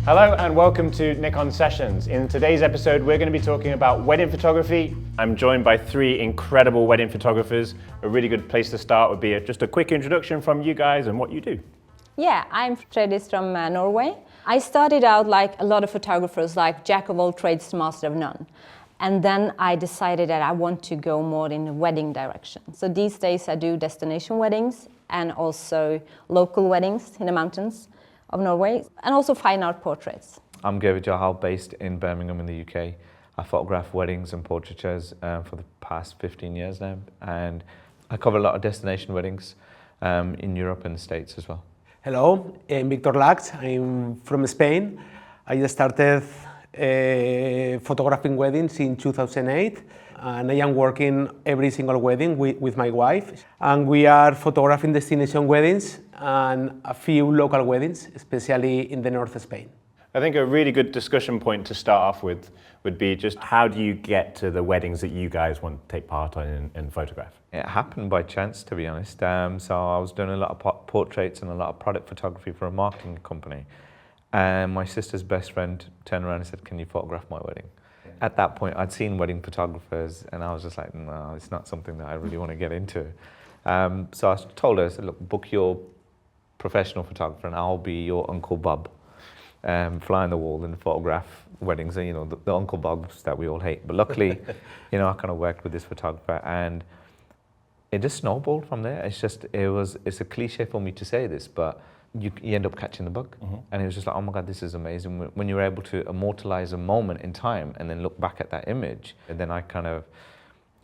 Hello and welcome to Nikon Sessions. In today's episode, we're going to be talking about wedding photography. I'm joined by three incredible wedding photographers. A really good place to start would be just a quick introduction from you guys and what you do. Yeah, I'm Frøydis from Norway. I started out like a lot of photographers, like jack of all trades, master of none. And then I decided that I want to go more in the wedding direction. So these days I do destination weddings and also local weddings in the mountains of Norway, and also fine art portraits. I'm Johal, based in Birmingham in the UK. I photograph weddings and portraitures for the past 15 years now, and I cover a lot of destination weddings in Europe and the States as well. Hello, I'm Victor Lax. I'm from Spain. I just started photographing weddings in 2008, and I am working every single wedding with my wife. And we are photographing destination weddings and a few local weddings, especially in the north of Spain. I think a really good discussion point to start off with would be just how do you get to the weddings that you guys want to take part on and photograph? It happened by chance, to be honest. So I was doing a lot of portraits and a lot of product photography for a marketing company. And my sister's best friend turned around and said, "Can you photograph my wedding?" At that point, I'd seen wedding photographers, and I was just like, no, it's not something that I really want to get into. So I told her, I said, look, book your professional photographer and I'll be your Uncle Bob. Fly on the wall and photograph weddings, and the Uncle Bobs that we all hate. But luckily, I kind of worked with this photographer, and it just snowballed from there. It's a cliche for me to say this, but you end up catching the bug. Mm-hmm. And it was just like, oh my God, this is amazing. When you're able to immortalize a moment in time and then look back at that image, and then I kind of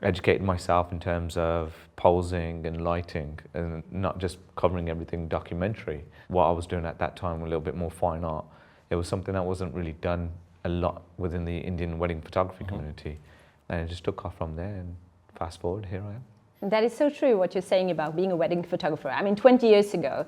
educated myself in terms of posing and lighting and not just covering everything documentary. What I was doing at that time, a little bit more fine art, it was something that wasn't really done a lot within the Indian wedding photography community. And it just took off from there, and fast forward, here I am. That is so true what you're saying about being a wedding photographer. I mean, 20 years ago,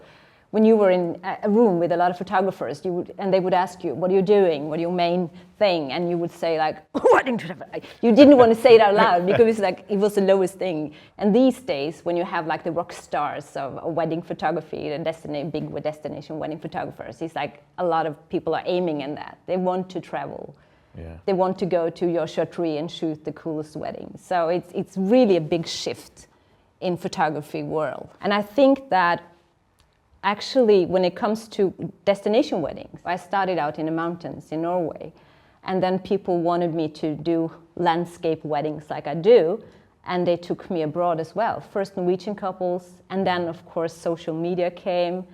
when you were in a room with a lot of photographers, and they would ask you, what are you doing? What are your main thing? And you would say like, wedding photographer. You didn't want to say it out loud because it was the lowest thing. And these days, when you have like the rock stars of wedding photography, the big destination wedding photographers, it's like a lot of people are aiming in that. They want to travel. Yeah. They want to go to Joshua Tree and shoot the coolest wedding. So it's really a big shift in photography world. And I think that actually, when it comes to destination weddings, I started out in the mountains in Norway, and then people wanted me to do landscape weddings like I do, and they took me abroad as well. First Norwegian couples, and then of course social media came,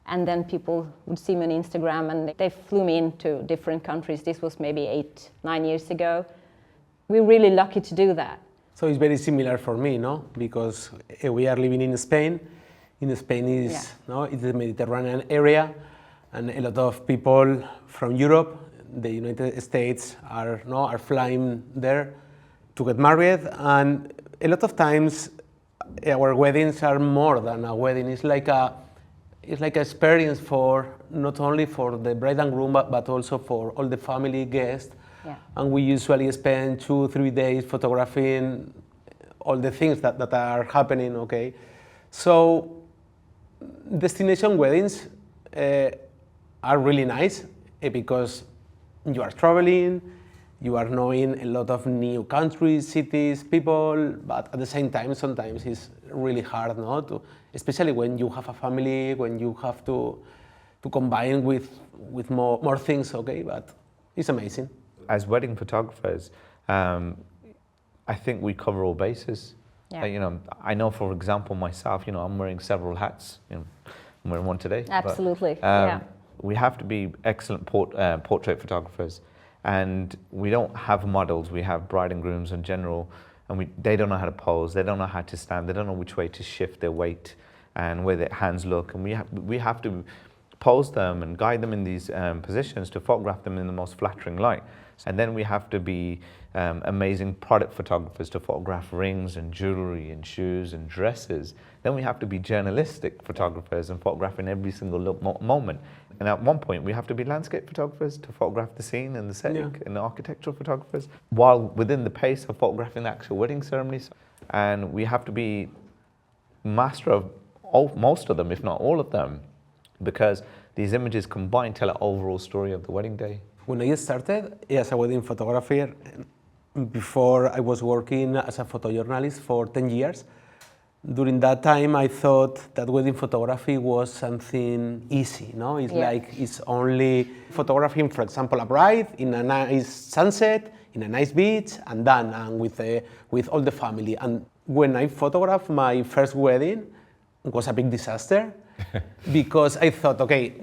and then people would see me on Instagram, and they flew me into different countries. This was maybe 8-9 years ago. We're really lucky to do that. So it's very similar for me, no? Because we are living in Spain. In Spain it's the Mediterranean area, and a lot of people from Europe, the United States are flying there to get married, and a lot of times our weddings are more than a wedding. It's like an experience for not only for the bride and groom but also for all the family guests. Yeah. And we usually spend 2-3 days photographing all the things that are happening. Okay, so destination weddings are really nice because you are traveling, you are knowing a lot of new countries, cities, people, but at the same time, sometimes it's really hard, especially when you have a family, when you have to combine with more things, okay, but it's amazing. As wedding photographers, I think we cover all bases. Yeah. I know, for example, myself, I'm wearing several hats. I'm wearing one today. Absolutely. But, we have to be excellent portrait photographers, and we don't have models. We have bride and grooms in general, and they don't know how to pose. They don't know how to stand. They don't know which way to shift their weight and where their hands look. And we have to pose them and guide them in these positions to photograph them in the most flattering light. And then we have to be amazing product photographers to photograph rings and jewelry and shoes and dresses. Then we have to be journalistic photographers and photographing every single moment. And at one point, we have to be landscape photographers to photograph the scene and the setting, and the architectural photographers, while within the pace of photographing the actual wedding ceremonies. And we have to be master of most of them, if not all of them, because these images combined tell an overall story of the wedding day. When I started as a wedding photographer, before I was working as a photojournalist for 10 years, during that time I thought that wedding photography was something easy, no? It's like it's only photographing, for example, a bride in a nice sunset, in a nice beach, and done, and with all the family. And when I photographed my first wedding, it was a big disaster because I thought, okay,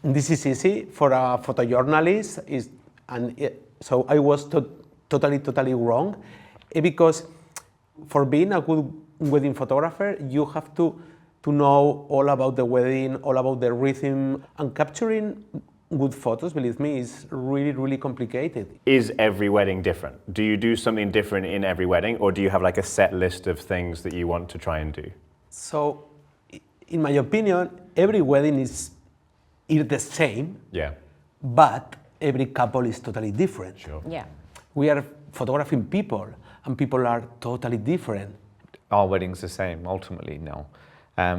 this is easy for a photojournalist, so I was totally wrong, because for being a good wedding photographer, you have to know all about the wedding, all about the rhythm, and capturing good photos, believe me, is really complicated. Is every wedding different? Do you do something different in every wedding, or do you have like a set list of things that you want to try and do? So, in my opinion, every wedding is the same, but every couple is totally different. Sure. Yeah. We are photographing people, and people are totally different. Our wedding's the same, ultimately, no.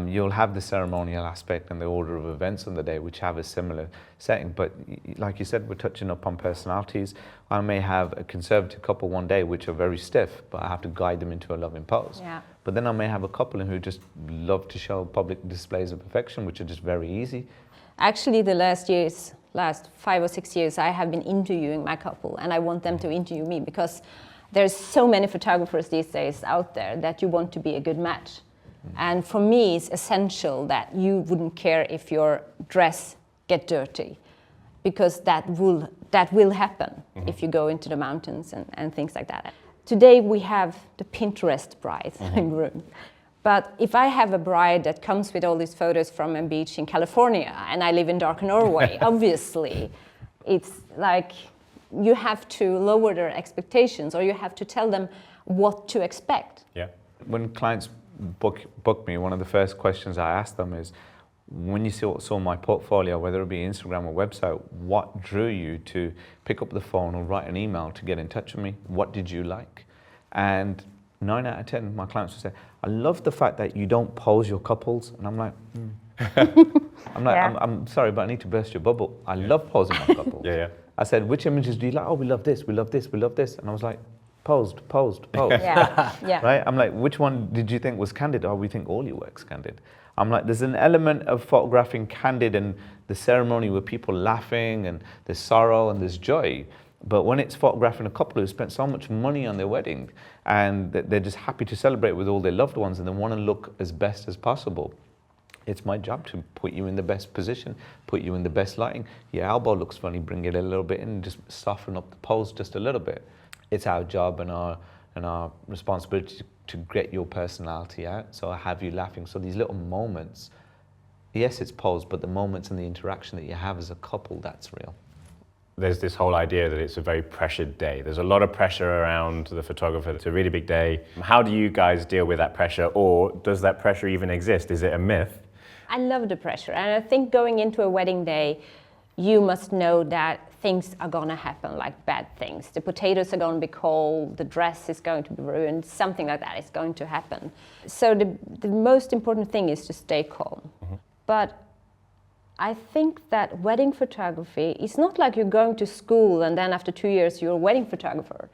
You'll have the ceremonial aspect and the order of events on the day, which have a similar setting. But like you said, we're touching up on personalities. I may have a conservative couple one day, which are very stiff, but I have to guide them into a loving pose. Yeah. But then I may have a couple who just love to show public displays of affection, which are just very easy. Actually, the last 5 or 6 years, I have been interviewing my couple, and I want them to interview me, because there's so many photographers these days out there that you want to be a good match. And for me, it's essential that you wouldn't care if your dress get dirty, because that will happen if you go into the mountains and things like that. Today we have the Pinterest bride and groom. But if I have a bride that comes with all these photos from a beach in California and I live in dark Norway, obviously it's like you have to lower their expectations, or you have to tell them what to expect. Yeah. When clients book me, one of the first questions I ask them is, when you saw my portfolio, whether it be Instagram or website, what drew you to pick up the phone or write an email to get in touch with me? What did you like? And 9 out of 10, my clients will say, I love the fact that you don't pose your couples. And I'm like, I'm sorry, but I need to burst your bubble. I love posing my couples. I said, which images do you like? Oh, we love this, we love this, we love this. And I was like, posed. Yeah. Right? I'm like, which one did you think was candid? Oh, we think all your work's candid. I'm like, there's an element of photographing candid and the ceremony with people laughing, and there's sorrow and there's joy. But when it's photographing a couple who spent so much money on their wedding and they're just happy to celebrate with all their loved ones and they want to look as best as possible, it's my job to put you in the best position, put you in the best lighting. Your elbow looks funny, bring it a little bit in, just soften up the pose just a little bit. It's our job and our responsibility to get your personality out. So I have you laughing. So these little moments, yes, it's posed, but the moments and the interaction that you have as a couple, that's real. There's this whole idea that it's a very pressured day. There's a lot of pressure around the photographer. It's a really big day. How do you guys deal with that pressure, or does that pressure even exist? Is it a myth? I love the pressure, and I think going into a wedding day, you must know that things are going to happen, like bad things. The potatoes are going to be cold, the dress is going to be ruined, something like that is going to happen. So the most important thing is to stay calm. But I think that wedding photography is not like you're going to school and then after 2 years you're a wedding photographer.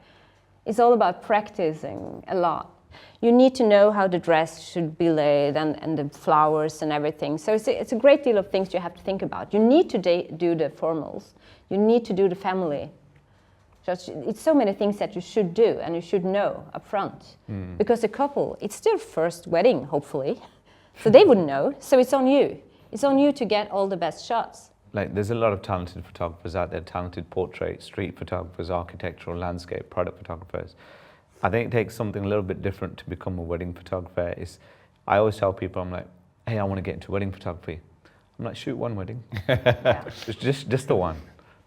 It's all about practicing a lot. You need to know how the dress should be laid and the flowers and everything. So it's a great deal of things you have to think about. You need to do the formals. You need to do the family. It's so many things that you should do and you should know up front. Because a couple, it's their first wedding, hopefully. So they wouldn't know. So it's on you. It's on you to get all the best shots. Like, there's a lot of talented photographers out there, talented portrait, street photographers, architectural, landscape, product photographers. I think it takes something a little bit different to become a wedding photographer. I always tell people, I'm like, hey, I want to get into wedding photography. I'm like, shoot one wedding. just the one,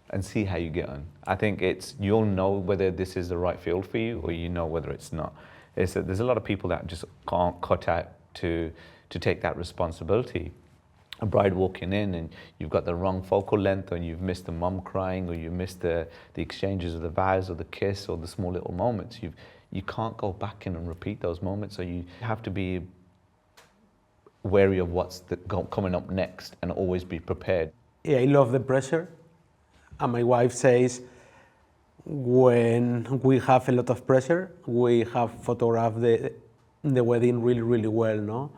and see how you get on. I think you'll know whether this is the right field for you, or you know whether it's not. There's a lot of people that just can't cut out to take that responsibility. A bride walking in and you've got the wrong focal length, or you've missed the mum crying, or you missed the exchanges of the vows or the kiss or the small little moments. You can't go back in and repeat those moments, so you have to be wary of what's coming up next and always be prepared. I love the pressure. And my wife says, when we have a lot of pressure, we have photographed the wedding really, really well, no?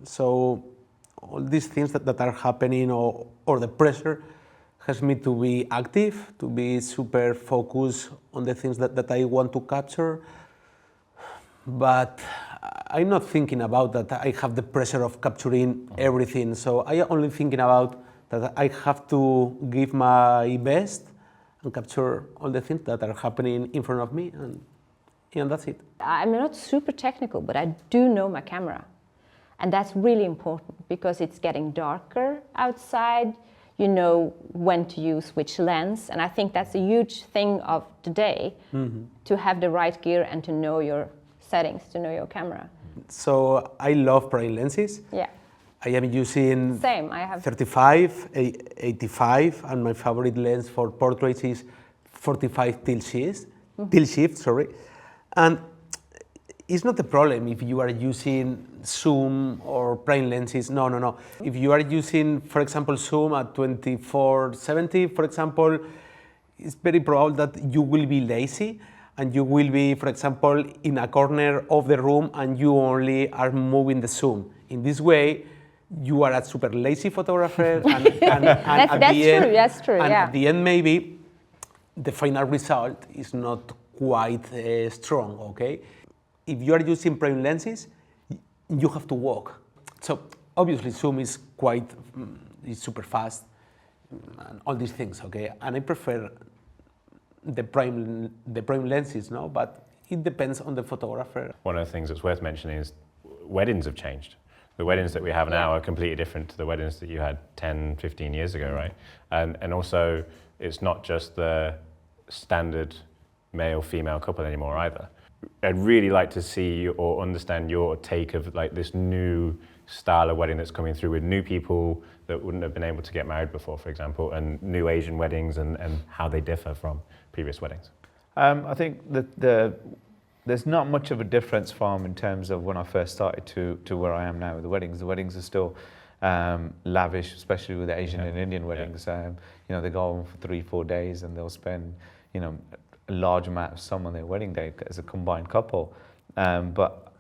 So all these things that are happening or the pressure has me to be active, to be super focused on the things that I want to capture. But I'm not thinking about that I have the pressure of capturing everything. So I'm only thinking about that I have to give my best and capture all the things that are happening in front of me, and that's it. I'm not super technical, but I do know my camera. And that's really important because it's getting darker outside. You know when to use which lens. And I think that's a huge thing of today, to have the right gear and to know your settings, to know your camera. So I love prime lenses. Yeah. I am using Same, I have 35, 85, and my favorite lens for portraits is 45 tilt shift, sorry. And it's not a problem if you are using zoom or prime lenses. No. If you are using, for example, zoom at 2470, for example, it's very probable that you will be lazy and you will be, for example, in a corner of the room and you only are moving the zoom. In this way, you are a super lazy photographer, and that's true. And yeah. at the end, maybe the final result is not quite strong. Okay, if you are using prime lenses, you have to walk. So obviously, zoom is is super fast, and all these things. Okay, and I prefer the prime lenses, no, but it depends on the photographer. One of the things that's worth mentioning is weddings have changed. The weddings that we have now are completely different to the weddings that you had 10, 15 years ago, right? And also, it's not just the standard male-female couple anymore either. I'd really like to see or understand your take of like this new style of wedding that's coming through with new people that wouldn't have been able to get married before, for example, and new Asian weddings and how they differ from previous weddings. I think that there's not much of a difference from in terms of when I first started to where I am now with the weddings. The weddings are still lavish, especially with the Asian and Indian weddings. They go on for 3-4 days and they'll spend, a large amount of sum on their wedding day as a combined couple. But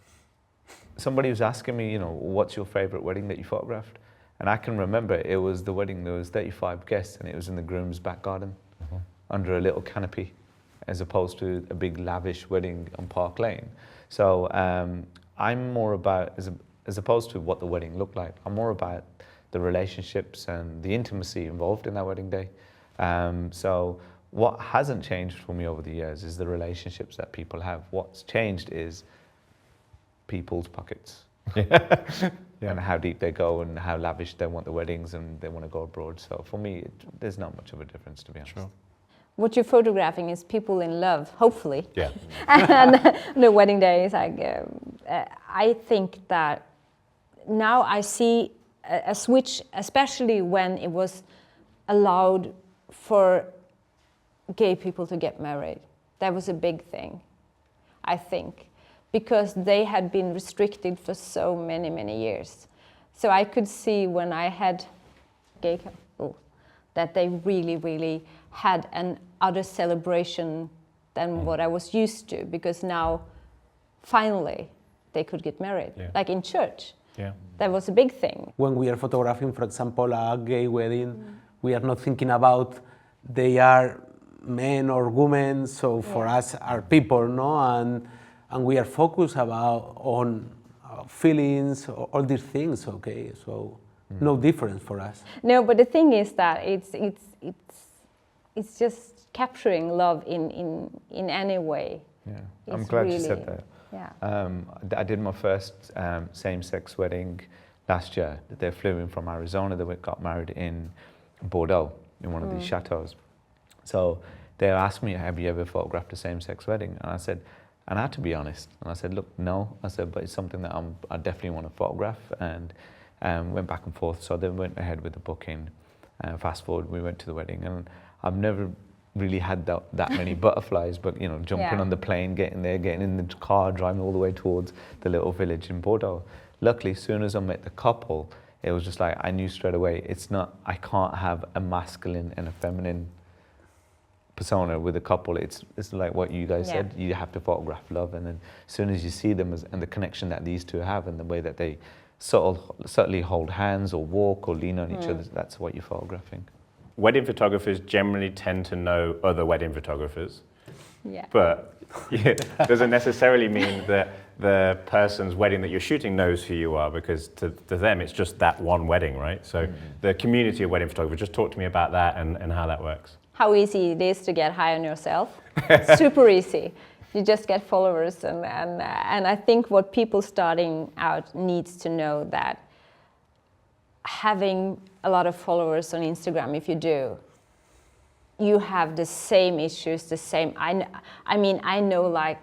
somebody was asking me, what's your favorite wedding that you photographed? And I can remember it was the wedding, there was 35 guests and it was in the groom's back garden under a little canopy, as opposed to a big lavish wedding on Park Lane. So I'm more about, as opposed to what the wedding looked like, I'm more about the relationships and the intimacy involved in that wedding day. So what hasn't changed for me over the years is the relationships that people have. What's changed is people's pockets. And how deep they go and how lavish they want the weddings and they want to go abroad. So for me, there's not much of a difference, to be honest. Sure. What you're photographing is people in love, hopefully. Yeah. And the wedding day is like, I think that now I see a switch, especially when it was allowed for gay people to get married. That was a big thing, I think, because they had been restricted for so many, many years. So I could see when I had gay couple that they really, really had an other celebration than what I was used to, because now finally they could get married, like in church. Yeah. That was a big thing. When we are photographing, for example, a gay wedding, we are not thinking about they are men or women, so for us are people, no? And we are focused on feelings, all these things, okay? So no difference for us. No, but the thing is that it's just capturing love in any way. Yeah, I'm glad you said that. Yeah. I did my first same-sex wedding last year. They flew in from Arizona. They got married in Bordeaux in one of these chateaus. So they asked me, have you ever photographed a same-sex wedding? And I said, and I had to be honest. And I said, look, no. I said, but it's something that I definitely want to photograph. And went back and forth. So they went ahead with the booking. Fast forward, we went to the wedding. And I've never really had that many butterflies, but jumping on the plane, getting there, getting in the car, driving all the way towards the little village in Bordeaux. Luckily, as soon as I met the couple, it was just like, I knew straight away, I can't have a masculine and a feminine persona with a couple. It's like what you guys said, you have to photograph love, and then as soon as you see them and the connection that these two have and the way that they subtly hold hands or walk or lean on each other, that's what you're photographing. Wedding photographers generally tend to know other wedding photographers. Yeah. But doesn't necessarily mean that the person's wedding that you're shooting knows who you are, because to them it's just that one wedding, right? So the community of wedding photographers, just talk to me about that and how that works. How easy it is to get high on yourself. Super easy. You just get followers, and I think what people starting out needs to know, that having a lot of followers on Instagram, if you do, you have the same issues, the same. I mean, I know like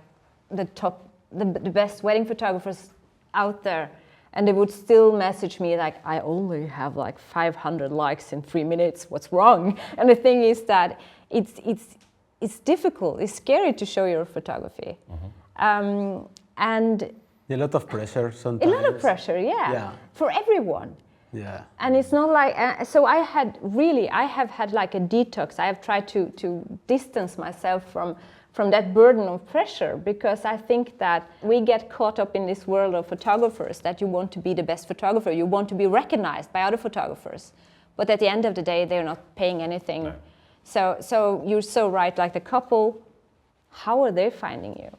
the best wedding photographers out there, and they would still message me like, I only have like 500 likes in 3 minutes. What's wrong? And the thing is that it's difficult. It's scary to show your photography, and a lot of pressure sometimes. a lot of pressure, yeah. For everyone. Yeah. And it's not like, so I have had like a detox. I have tried to distance myself from that burden of pressure, because I think that we get caught up in this world of photographers, that you want to be the best photographer, you want to be recognized by other photographers. But at the end of the day, they're not paying anything. No. So you're so right, like the couple, how are they finding you?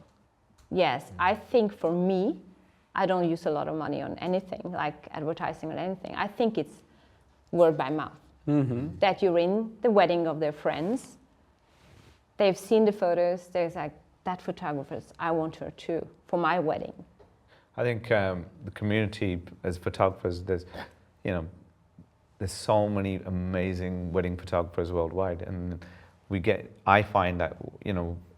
Yes, I think for me, I don't use a lot of money on anything, like advertising or anything. I think it's word by mouth. That you're in the wedding of their friends. They've seen the photos. They're like, that photographer, I want her too for my wedding. I think the community as photographers, there's so many amazing wedding photographers worldwide, and I find that,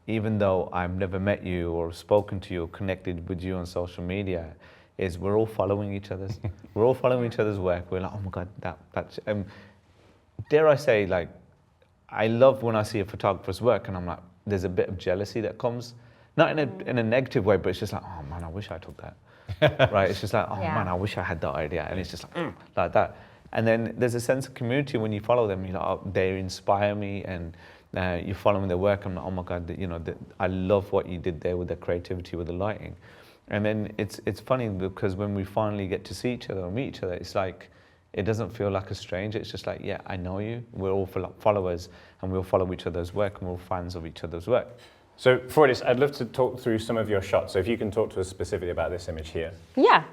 even though I've never met you or spoken to you or connected with you on social media, is we're all following each other's. We're all following each other's work. We're like, oh my God, that's. Dare I say, like, I love when I see a photographer's work, and I'm like, there's a bit of jealousy that comes, not in a negative way, but it's just like, oh man, I wish I took that. Right? It's just like, oh man, I wish I had that idea, and it's just like that. And then there's a sense of community when you follow them. You're like, oh, they inspire me, and you're following their work. I'm like, oh my God, I love what you did there with the creativity, with the lighting. And then it's funny, because when we finally get to see each other or meet each other, it's like, it doesn't feel like a stranger. It's just like, yeah, I know you. We're all followers, and we'll follow each other's work, and we're all fans of each other's work. So Frøydis, I'd love to talk through some of your shots. So if you can talk to us specifically about this image here. Yeah,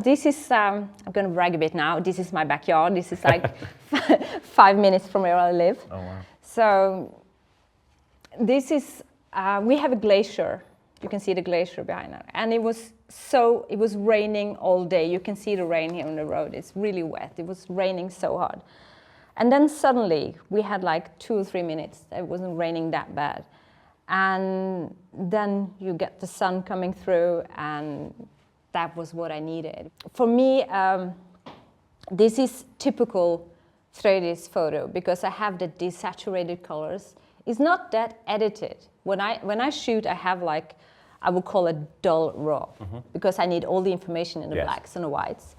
this is, I'm going to brag a bit now. This is my backyard. This is like 5 minutes from where I live. Oh, wow. So this is, we have a glacier. You can see the glacier behind it. And it was raining all day. You can see the rain here on the road. It's really wet. It was raining so hard. And then suddenly we had like 2 or 3 minutes. It wasn't raining that bad. And then you get the sun coming through, and that was what I needed. For me, this is typical Frøydis photo, because I have the desaturated colors. It's not that edited. When I shoot, I have like, I would call it dull raw, because I need all the information in the blacks and the whites.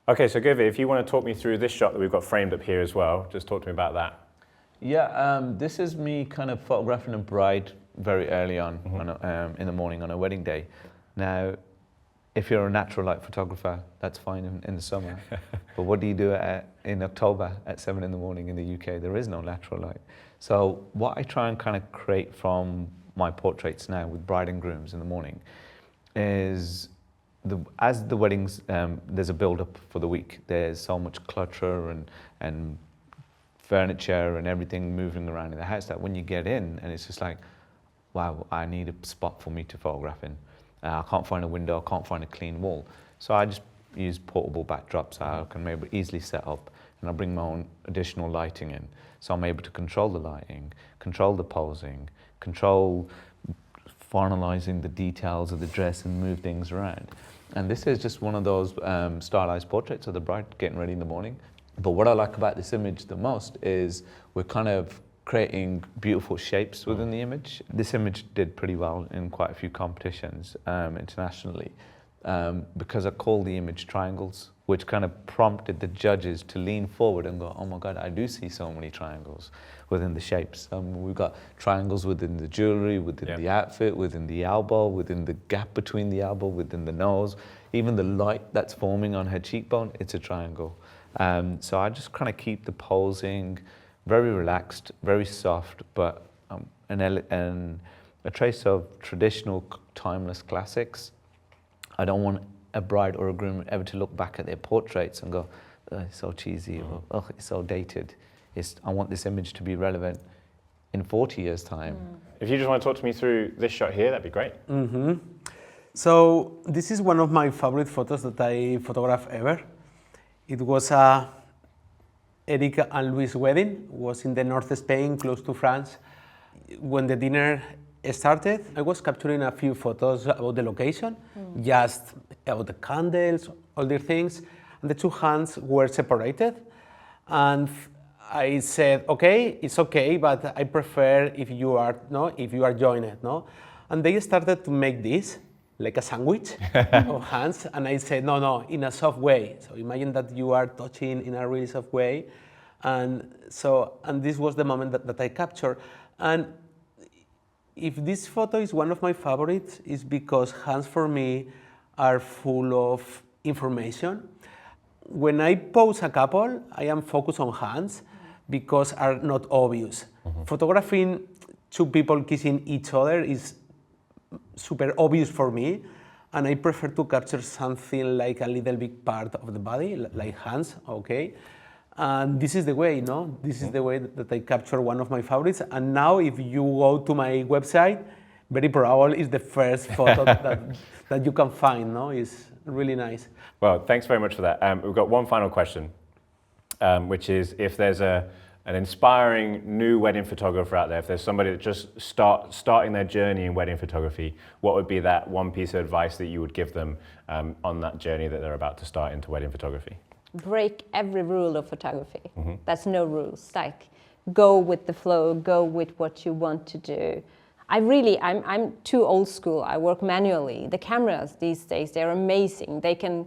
Okay, so Gurvir, if you want to talk me through this shot that we've got framed up here as well, just talk to me about that. Yeah, this is me kind of photographing a bride very early on, in the morning on a wedding day. Now, if you're a natural light photographer, that's fine in the summer. But what do you do in October at 7 in the morning in the UK? There is no natural light. So what I try and kind of create from my portraits now with bride and grooms in the morning is, as the weddings, there's a build-up for the week. There's so much clutter and furniture and everything moving around in the house that when you get in, and it's just like, wow, I need a spot for me to photograph in. I can't find a window, I can't find a clean wall. So I just use portable backdrops I can maybe easily set up, and I bring my own additional lighting in. So I'm able to control the lighting, control the posing, control finalizing the details of the dress and move things around. And this is just one of those stylized portraits of the bride getting ready in the morning. But what I like about this image the most is we're kind of creating beautiful shapes within the image. This image did pretty well in quite a few competitions internationally, because I call the image triangles which kind of prompted the judges to lean forward and go, oh my God, I do see so many triangles within the shapes. We've got triangles within the jewelry, within the outfit, within the elbow, within the gap between the elbow, within the nose, even the light that's forming on her cheekbone, it's a triangle. So I just kind of keep the posing very relaxed, very soft, but a trace of traditional, timeless classics. I don't want a bride or a groom ever to look back at their portraits and go, oh, it's so cheesy, or oh, it's so dated. I want this image to be relevant in 40 years' time. If you just want to talk to me through this shot here, that'd be great. So this is one of my favorite photos that I photographed ever. It was Eric and Louis' wedding. It was in the north of Spain, close to France. When the dinner started, I was capturing a few photos about the location, just about the candles, all the things, and the two hands were separated. And I said, okay, it's okay, but I prefer if you are joined, no? And they started to make this, like a sandwich of hands, and I said, no, in a soft way. So imagine that you are touching in a really soft way. And this was the moment that I captured. And if this photo is one of my favorites, it's because hands for me are full of information. When I pose a couple, I am focused on hands because are not obvious. Photographing two people kissing each other is super obvious for me, and I prefer to capture something like a little big part of the body, like hands, okay? And this is the way, no? This is the way that I capture one of my favorites. And now if you go to my website, very probably is the first photo that you can find, no? It's really nice. Well, thanks very much for that. We've got one final question, which is if there's an inspiring new wedding photographer out there, if there's somebody that just starting their journey in wedding photography, what would be that one piece of advice that you would give them on that journey that they're about to start into wedding photography? Break every rule of photography. There's no rules. Like, go with the flow, go with what you want to do. I'm too old school. I work manually. The cameras these days, they're amazing. They can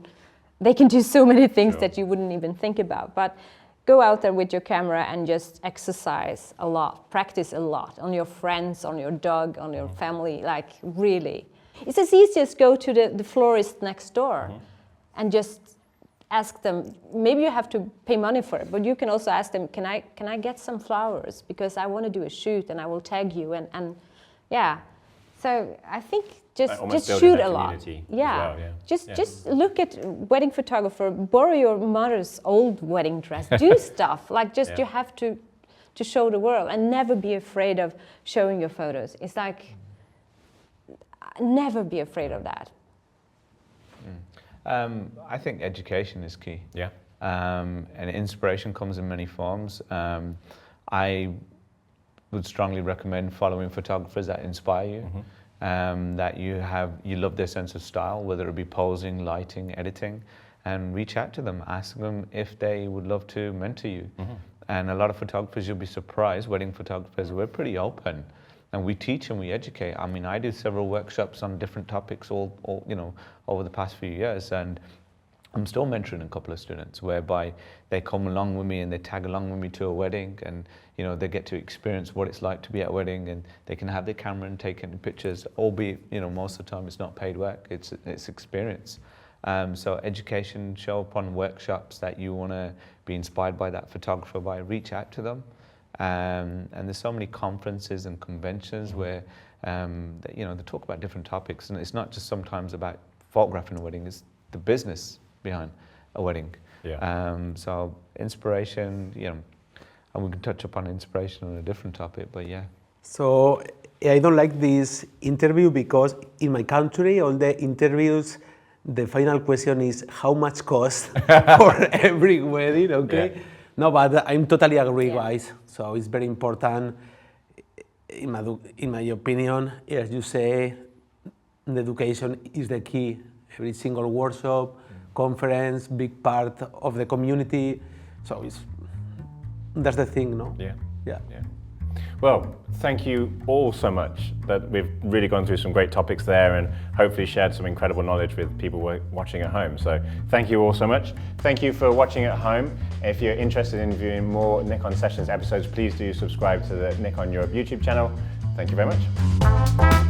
do so many things that you wouldn't even think about. But go out there with your camera and just exercise a lot, practice a lot on your friends, on your dog, on your family, like really. It's as easy as go to the florist next door and just ask them, maybe you have to pay money for it, but you can also ask them, can I get some flowers? Because I want to do a shoot and I will tag you and yeah. So I think just shoot a lot. Yeah. Well, just look at wedding photographer, borrow your mother's old wedding dress, do stuff, like just you have to show the world and never be afraid of showing your photos. It's like, never be afraid of that. I think education is key. Yeah. And inspiration comes in many forms. I would strongly recommend following photographers that inspire you, that you love their sense of style, whether it be posing, lighting, editing, and reach out to them, ask them if they would love to mentor you. And a lot of photographers, you'll be surprised, wedding photographers, we're pretty open. And we teach and we educate. I mean, I do several workshops on different topics all over the past few years, and I'm still mentoring a couple of students whereby they come along with me and they tag along with me to a wedding, and they get to experience what it's like to be at a wedding, and they can have their camera and take any pictures, albeit most of the time it's not paid work, it's experience. So education, show up on workshops that you want to be inspired by that photographer by, reach out to them. And there's so many conferences and conventions where they talk about different topics, and it's not just sometimes about photographing a wedding, it's the business behind a wedding. So inspiration, and we can touch upon inspiration on a different topic, but yeah. So I don't like this interview because in my country, all the interviews, the final question is how much cost for every wedding, okay? Yeah. No, but I'm totally agree, guys. So it's very important, in my opinion, as you say, the education is the key. Every single workshop, conference, big part of the community. So that's the thing, no? Yeah. Well, thank you all so much. That we've really gone through some great topics there and hopefully shared some incredible knowledge with people watching at home. So thank you all so much. Thank you for watching at home. If you're interested in viewing more Nikon Sessions episodes, please do subscribe to the Nikon Europe YouTube channel. Thank you very much.